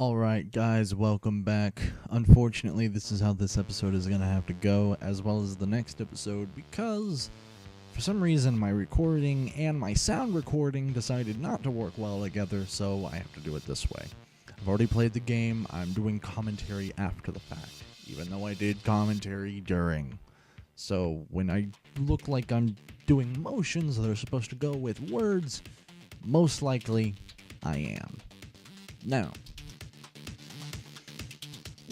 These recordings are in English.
Alright guys, welcome back. Unfortunately, this is how this episode is going to have to go, as well as the next episode, because for some reason my recording and my sound recording decided not to work well together, so I have to do it this way. I've already played the game, I'm doing commentary after the fact, even though I did commentary during. So when I look like I'm doing motions that are supposed to go with words, most likely I am. Now,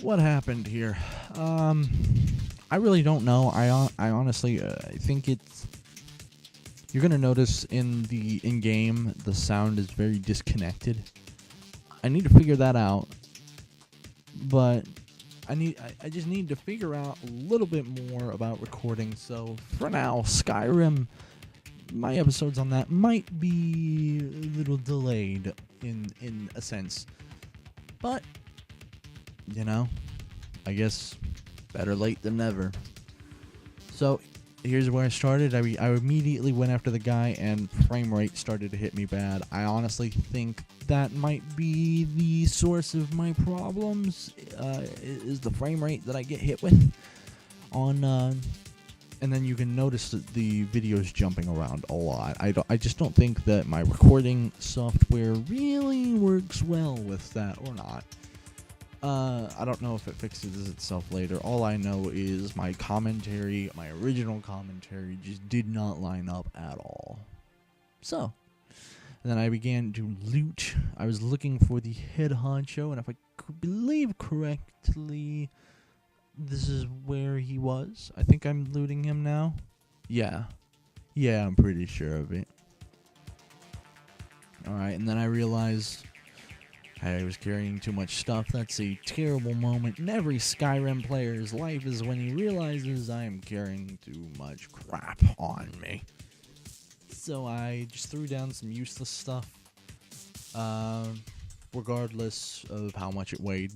what happened here? I really don't know. I honestly, I think it's... You're gonna notice in-game, the sound is very disconnected. I need to figure that out. But I just need to figure out a little bit more about recording. So for now, Skyrim, my episodes on that might be a little delayed in a sense. But you know, I guess better late than never. So here's where I started. I immediately went after the guy, and frame rate started to hit me bad. I honestly think that might be the source of my problems, is the frame rate that I get hit with on, and then you can notice that the video's jumping around a lot. I just don't think that my recording software really works well with that or not. I don't know if it fixes itself later. All I know is my commentary, my original commentary, just did not line up at all. So, and then I began to loot. I was looking for the head honcho, and if I could believe correctly, this is where he was. I think I'm looting him now. Yeah, I'm pretty sure of it. Alright, and then I realized I was carrying too much stuff. That's a terrible moment in every Skyrim player's life, is when he realizes I am carrying too much crap on me. So I just threw down some useless stuff, regardless of how much it weighed.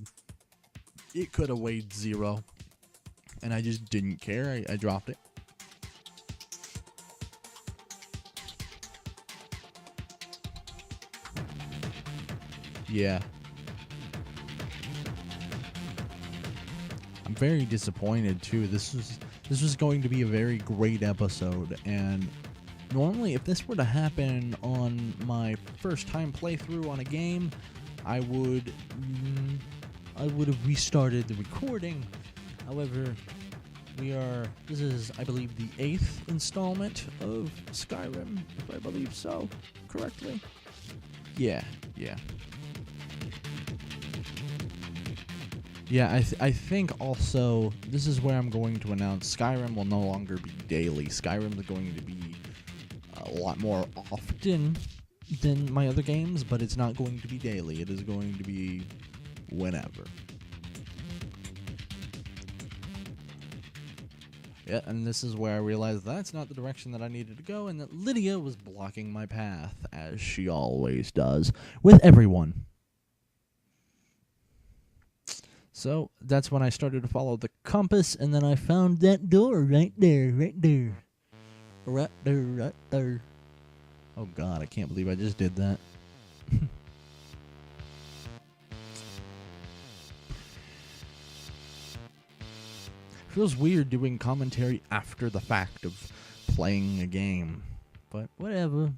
It could have weighed 0, and I just didn't care. I dropped it. Yeah. I'm very disappointed too. This was going to be a very great episode, and normally if this were to happen on my first time playthrough on a game, I would have restarted the recording. However, this is, I believe, the 8th installment of Skyrim, if I believe so correctly. Yeah. Yeah, I think also, this is where I'm going to announce Skyrim will no longer be daily. Skyrim is going to be a lot more often than my other games, but it's not going to be daily. It is going to be whenever. Yeah, and this is where I realized that's not the direction that I needed to go, and that Lydia was blocking my path, as she always does, with everyone. So that's when I started to follow the compass, and then I found that door right there. Oh god, I can't believe I just did that. Feels weird doing commentary after the fact of playing a game, but whatever.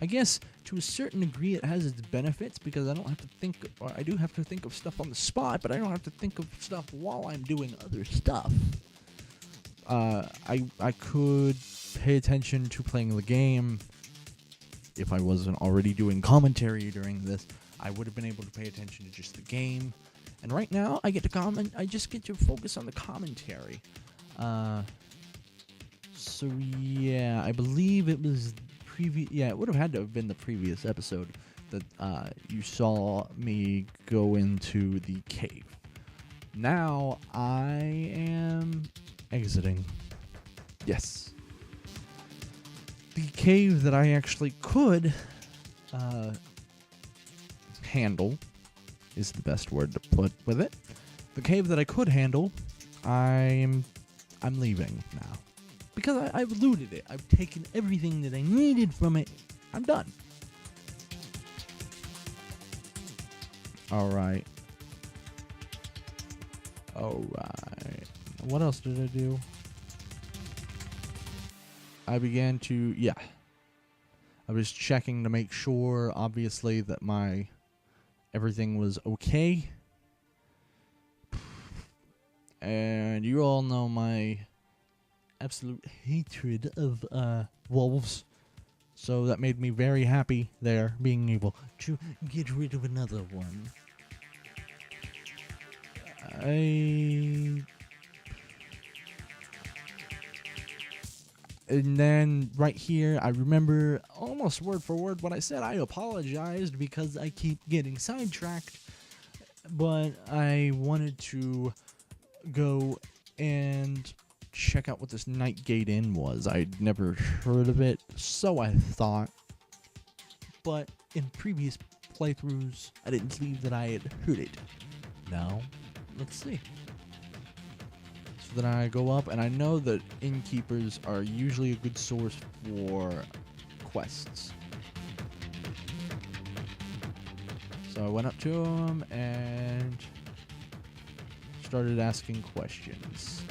I guess to a certain degree it has its benefits, because I don't have to think, or I do have to think of stuff on the spot, but I don't have to think of stuff while I'm doing other stuff. I could pay attention to playing the game. If I wasn't already doing commentary during this, I would have been able to pay attention to just the game. And right now, I just get to focus on the commentary. So yeah, I believe it was it would have had to have been the previous episode that you saw me go into the cave. Now I am exiting. Yes. The cave that I actually could handle is the best word to put with it. The cave that I could handle, I'm leaving now. Because I've looted it. I've taken everything that I needed from it. I'm done. Alright. Alright. What else did I do? I began to, yeah. I was checking to make sure, obviously, that my everything was okay. And you all know my absolute hatred of wolves. So that made me very happy there, being able to get rid of another one. And then right here, I remember almost word for word what I said. I apologized because I keep getting sidetracked. But I wanted to go and check out what this Night Gate Inn was. I'd never heard of it, so I thought. But in previous playthroughs, I didn't believe that I had heard it. Now, let's see. So then I go up, and I know that innkeepers are usually a good source for quests. So I went up to him and started asking questions.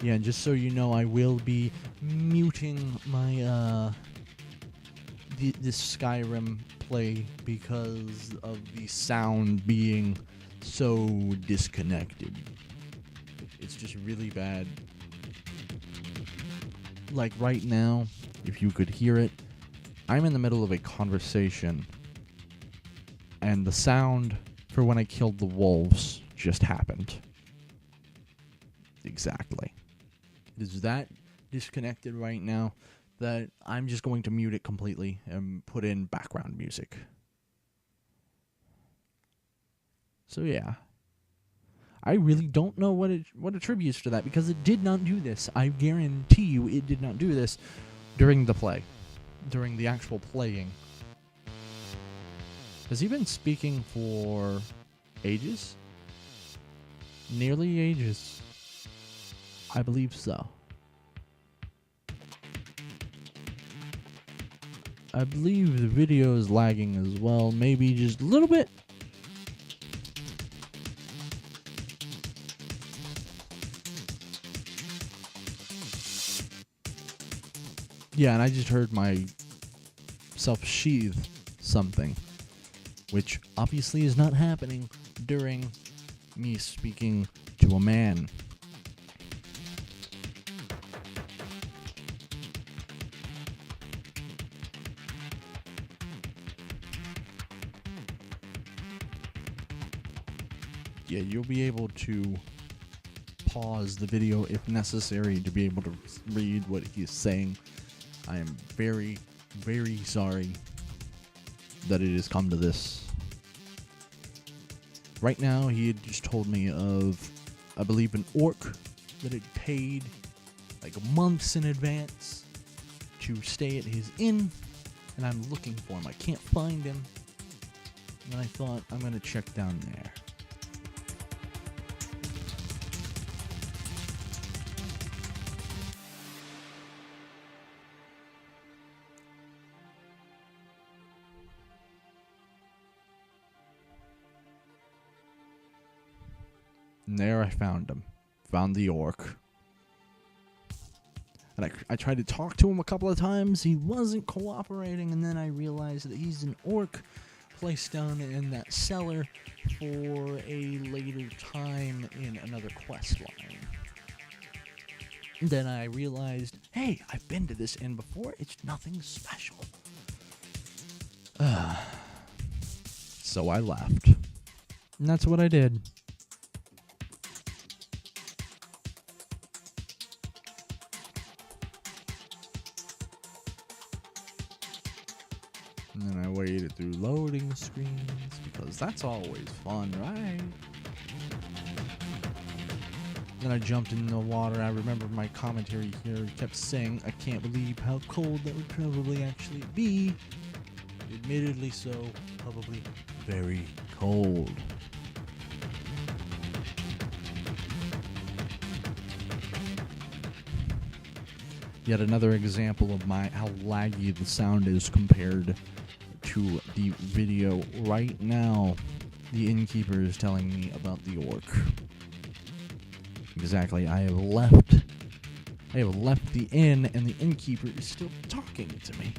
Yeah, and just so you know, I will be muting my this Skyrim play because of the sound being so disconnected. It's just really bad. Like right now, if you could hear it, I'm in the middle of a conversation, and the sound for when I killed the wolves just happened. Exactly. It is that disconnected right now that I'm just going to mute it completely and put in background music. So yeah. I really don't know what attributes to that, because it did not do this. I guarantee you it did not do this during the play. During the actual playing. Has he been speaking for ages? Nearly ages. I believe so. I believe the video is lagging as well. Maybe just a little bit. Yeah, and I just heard myself sheathe something, which obviously is not happening during me speaking to a man. Yeah, you'll be able to pause the video if necessary to be able to read what he's saying. I am very, very sorry that it has come to this. Right now, he had just told me of, I believe, an orc that had paid like months in advance to stay at his inn, and I'm looking for him. I can't find him, and I thought I'm going to check down there. And there I found him. Found the orc. And I tried to talk to him a couple of times. He wasn't cooperating. And then I realized that he's an orc placed down in that cellar for a later time in another quest line. Then I realized, hey, I've been to this inn before. It's nothing special. So I left. And that's what I did. And then I waited through loading screens, because that's always fun, right? Then I jumped in the water. I remember my commentary here kept saying, I can't believe how cold that would probably actually be. Admittedly so, probably very cold. Yet another example of how laggy the sound is compared to the video. Right now, the innkeeper is telling me about the orc. Exactly, I have left the inn, and the innkeeper is still talking to me.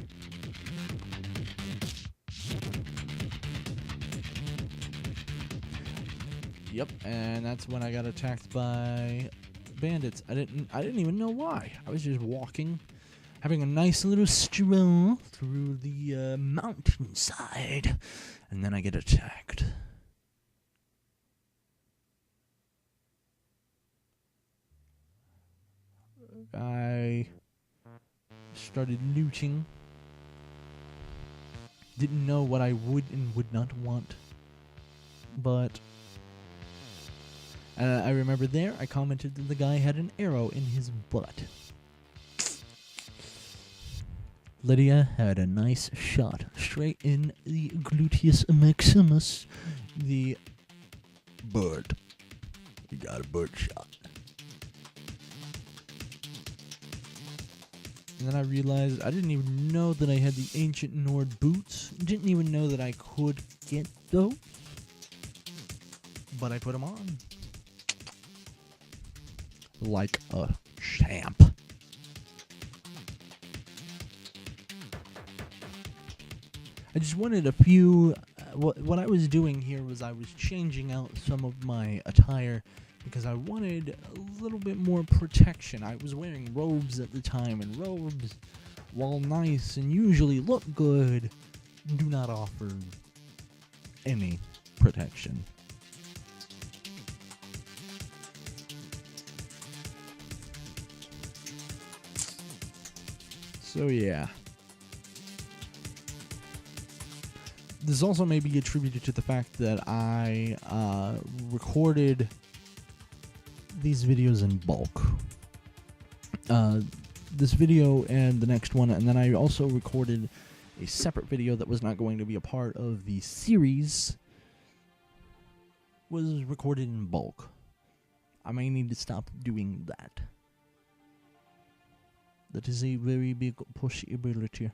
Yep, and that's when I got attacked by bandits. I didn't even know why. I was just walking, having a nice little stroll through the mountainside, and then I get attacked. I started looting. Didn't know what I would and would not want, but I remember there I commented that the guy had an arrow in his butt. Lydia had a nice shot straight in the gluteus maximus, the bird. We got a bird shot. And then I realized I didn't even know that I had the ancient Nord boots. Didn't even know that I could get those. But I put them on. Like a champ. I just wanted a few... What I was doing here was I was changing out some of my attire because I wanted a little bit more protection. I was wearing robes at the time, and robes, while nice and usually look good, do not offer any protection. So yeah. This also may be attributed to the fact that I recorded these videos in bulk. This video and the next one, and then I also recorded a separate video that was not going to be a part of the series, was recorded in bulk. I may need to stop doing that. That is a very big possibility.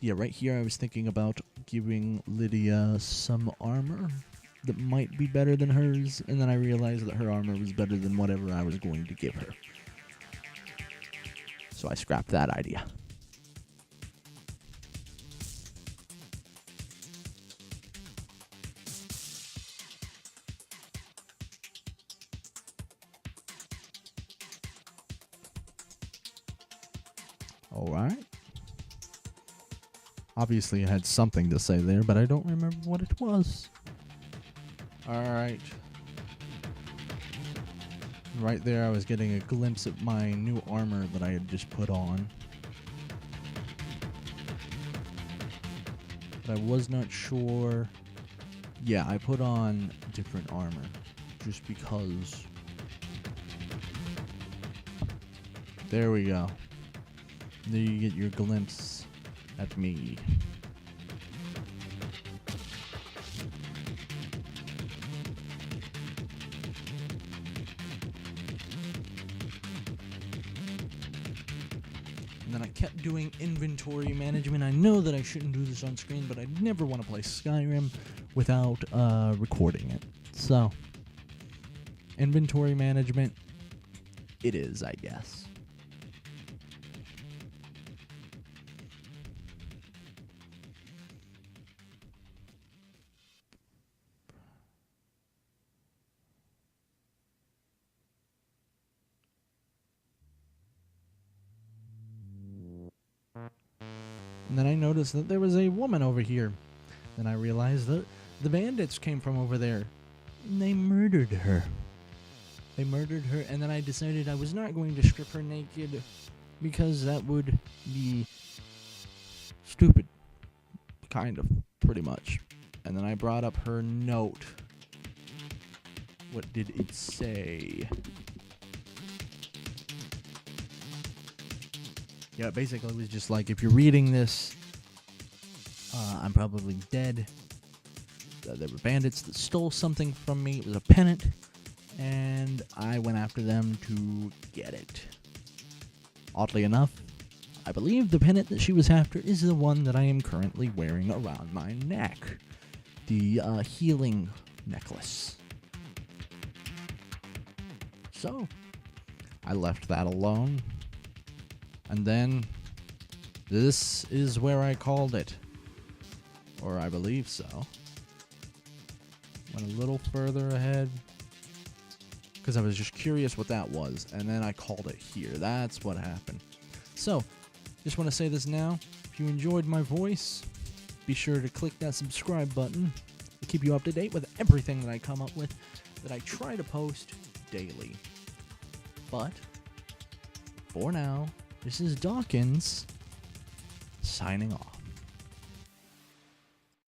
Yeah, right here I was thinking about giving Lydia some armor that might be better than hers, and then I realized that her armor was better than whatever I was going to give her. So I scrapped that idea. Alright. Obviously I had something to say there, but I don't remember what it was. Alright. Right there I was getting a glimpse of my new armor that I had just put on. But I was not sure. Yeah, I put on different armor just because. There we go. There you get your glimpse at me. And then I kept doing inventory management. I know that I shouldn't do this on screen, but I never want to play Skyrim without recording it. So, inventory management, it is, I guess. And then I noticed that there was a woman over here. Then I realized that the bandits came from over there. And they murdered her. They murdered her, and then I decided I was not going to strip her naked because that would be stupid. Kind of, pretty much. And then I brought up her note. What did it say? Yeah, basically it was just like, if you're reading this, I'm probably dead. There were bandits that stole something from me. It was a pennant, and I went after them to get it. Oddly enough, I believe the pendant that she was after is the one that I am currently wearing around my neck. The healing necklace. So, I left that alone. And then, this is where I called it. Or I believe so. Went a little further ahead, because I was just curious what that was, and then I called it here. That's what happened. So, just want to say this now. If you enjoyed my voice, be sure to click that subscribe button to keep you up to date with everything that I come up with, that I try to post daily. But, for now, this is Docins, signing off.